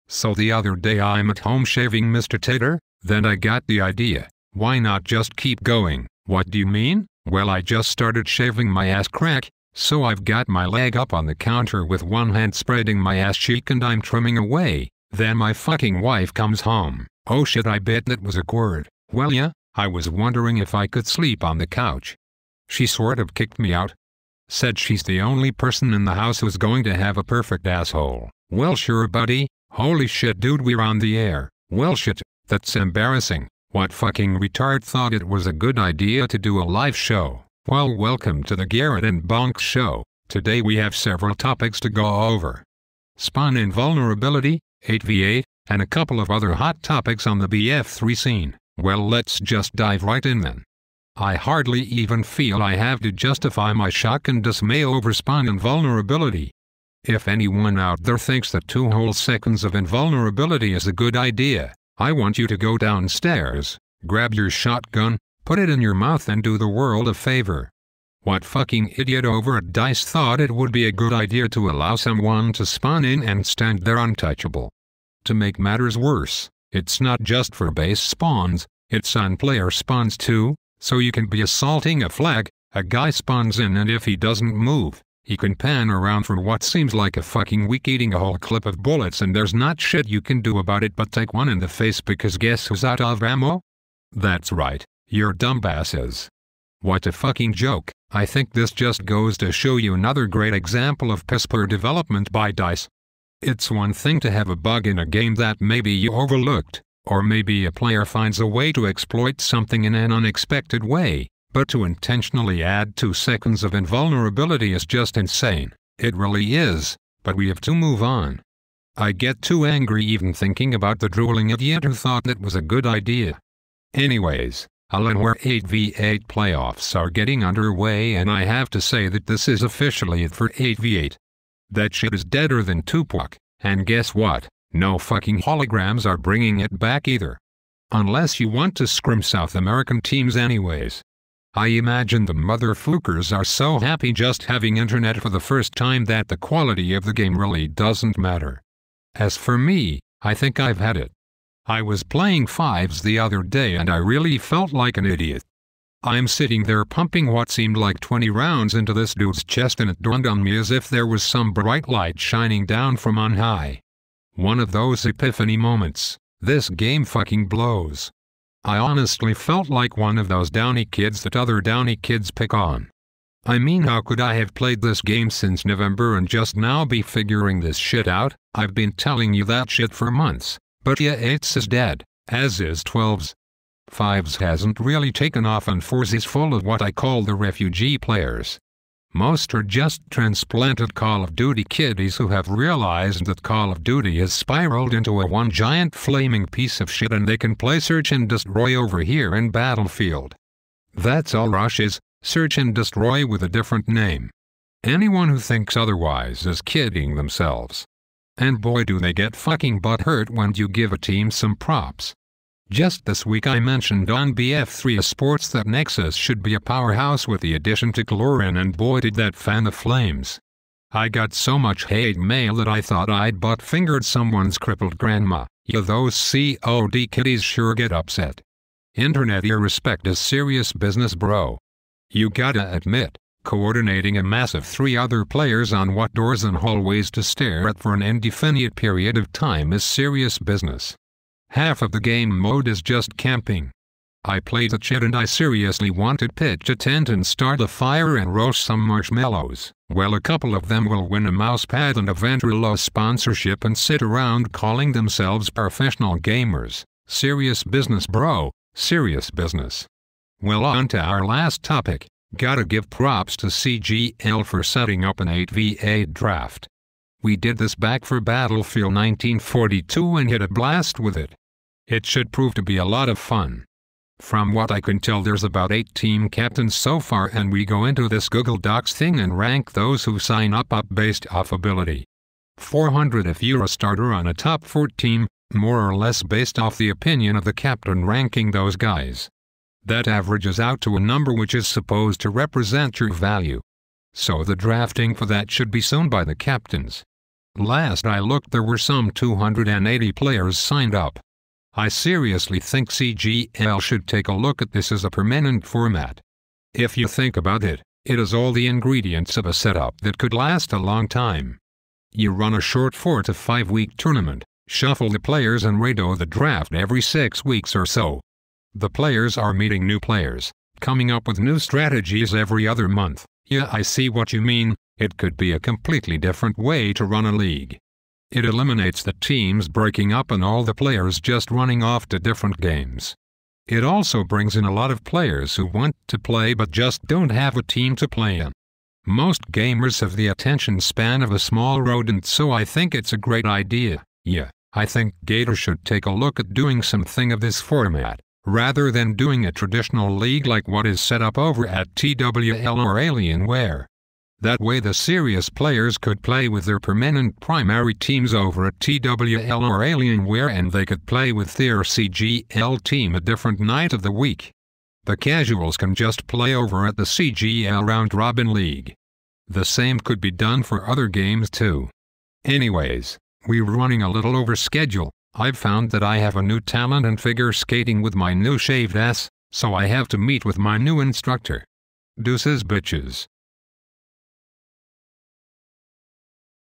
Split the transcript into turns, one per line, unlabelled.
So the other day I'm at home shaving Mr. Tater, then I got the idea, why not just keep going? What do you mean? Well, I just started shaving my ass crack, so I've got my leg up on the counter with one hand spreading my ass cheek and I'm trimming away. Then my fucking wife comes home. Oh shit, I bet that was a word. Well yeah, I was wondering if I could sleep on the couch. She sort of kicked me out. Said she's the only person in the house who's going to have a perfect asshole. Well sure buddy. Holy shit dude, we're on the air. Well shit, that's embarrassing. What fucking retard thought it was a good idea to do a live show? Well, welcome to the Garrett and Bonx show. Today we have several topics to go over. Spawn invulnerability, 8v8, and a couple of other hot topics on the BF3 scene. Well, let's just dive right in then. I hardly even feel I have to justify my shock and dismay over spawn invulnerability. If anyone out there thinks that 2 whole seconds of invulnerability is a good idea, I want you to go downstairs, grab your shotgun, put it in your mouth and do the world a favor. What fucking idiot over at DICE thought it would be a good idea to allow someone to spawn in and stand there untouchable? To make matters worse, it's not just for base spawns, it's on player spawns too, so you can be assaulting a flag, a guy spawns in and if he doesn't move, he can pan around for what seems like a fucking week eating a whole clip of bullets and there's not shit you can do about it but take one in the face because guess who's out of ammo? That's right, you're dumbasses. What a fucking joke. I think this just goes to show you another great example of piss-poor development by DICE. It's one thing to have a bug in a game that maybe you overlooked, or maybe a player finds a way to exploit something in an unexpected way, but to intentionally add 2 seconds of invulnerability is just insane. It really is, but we have to move on. I get too angry even thinking about the drooling idiot who thought that was a good idea. Anyways, where 8v8 playoffs are getting underway and I have to say that this is officially it for 8v8. That shit is deader than Tupac, and guess what? No fucking holograms are bringing it back either. Unless you want to scrim South American teams anyways. I imagine the motherfuckers are so happy just having internet for the first time that the quality of the game really doesn't matter. As for me, I think I've had it. I was playing fives the other day and I really felt like an idiot. I'm sitting there pumping what seemed like 20 rounds into this dude's chest and it dawned on me as if there was some bright light shining down from on high. One of those epiphany moments. This game fucking blows. I honestly felt like one of those downy kids that other downy kids pick on. I mean, how could I have played this game since November and just now be figuring this shit out? I've been telling you that shit for months. But yeah, 8s is dead, as is 12s. 5s hasn't really taken off and 4s is full of what I call the refugee players. Most are just transplanted Call of Duty kiddies who have realized that Call of Duty has spiraled into a one giant flaming piece of shit and they can play Search and Destroy over here in Battlefield. That's all Rush is, Search and Destroy with a different name. Anyone who thinks otherwise is kidding themselves. And boy do they get fucking butthurt when you give a team some props. Just this week I mentioned on BF3 Sports that Nexus should be a powerhouse with the addition to Glorin and boy did that fan the flames. I got so much hate mail that I thought I'd butt-fingered someone's crippled grandma. Yeah, those COD kiddies sure get upset. Internet irrespect is serious business, bro. You gotta admit, coordinating a massive 3 other players on what doors and hallways to stare at for an indefinite period of time is serious business. Half of the game mode is just camping. I played the shit and I seriously wanted pitch a tent and start a fire and roast some marshmallows. Well, a couple of them will win a mousepad and a Ventrilo sponsorship and sit around calling themselves professional gamers. Serious business, bro. Serious business. Well, on to our last topic. Gotta give props to CGL for setting up an 8v8 draft. We did this back for Battlefield 1942 and hit a blast with it. It should prove to be a lot of fun. From what I can tell there's about 8 team captains so far and we go into this Google Docs thing and rank those who sign up based off ability. 400 if you're a starter on a top 4 team, more or less based off the opinion of the captain ranking those guys. That averages out to a number which is supposed to represent your value. So the drafting for that should be soon by the captains. Last I looked there were some 280 players signed up. I seriously think CGL should take a look at this as a permanent format. If you think about it, it has all the ingredients of a setup that could last a long time. You run a short 4 to 5 week tournament, shuffle the players and redo the draft every 6 weeks or so. The players are meeting new players, coming up with new strategies every other month. Yeah, I see what you mean. It could be a completely different way to run a league. It eliminates the teams breaking up and all the players just running off to different games. It also brings in a lot of players who want to play but just don't have a team to play in. Most gamers have the attention span of a small rodent, so I think it's a great idea. Yeah, I think Gator should take a look at doing something of this format, rather than doing a traditional league like what is set up over at TWL or Alienware. That way the serious players could play with their permanent primary teams over at TWL or Alienware, and they could play with their CGL team a different night of the week. The casuals can just play over at the CGL Round Robin League. The same could be done for other games too. Anyways, we're running a little over schedule. I've found that I have a new talent in figure skating with my new shaved ass, so I have to meet with my new instructor. Deuces bitches.